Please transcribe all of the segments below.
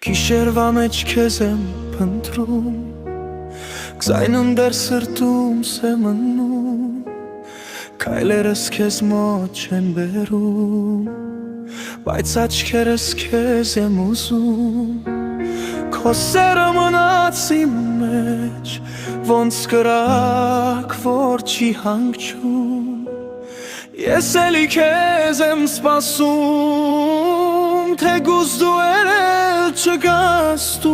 Գիշերվա մեջ քեզ եմ փնտրում, Գզայնն դեռ սրտում սեմնում, Քայլերս քեզ մոտ չեն բերում, Բայց աչքերս քեզ եմ ուզում, Քո սերը մնաց իմ մեջ, Ոնց կրակ, որ չի հանգչում, Ես էլի քեզ եմ սպասում, Թեկուզ դու չգաս դու.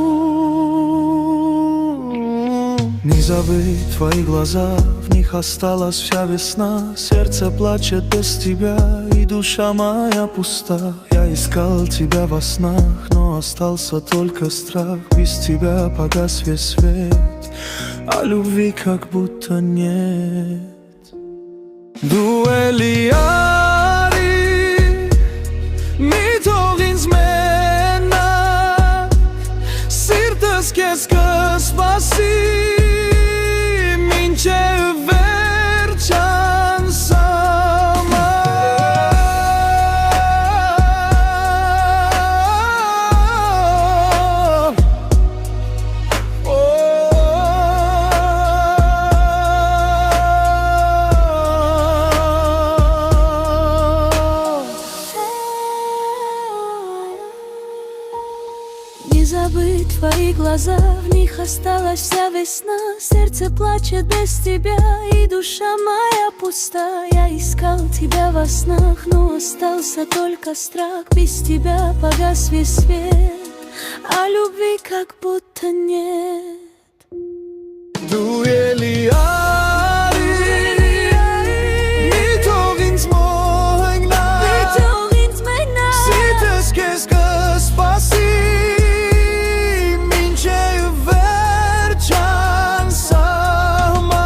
Не забыть твои глаза, в них осталась вся весна. Сердце плачет без тебя, и душа моя пуста. Я искал тебя во снах, но остался только страх. Без тебя погас весь свет, а любви как будто нет. Դու էլի արի, մի թող ինձ մենակ, Սիրտս քեզ կսպասի, մինչև վերջ անսահման. Не забыть твои глаза, в них осталась вся весна. Сердце плачет без тебя, и душа моя пуста. Я искал тебя во снах, но остался только страх. Без тебя погас весь свет, а любви как будто нет. Դու էլի արի, մի թող ինձ մոհենգնակ, Սիրտս քեզ կսպասի, Մինչև վերջ անսահման.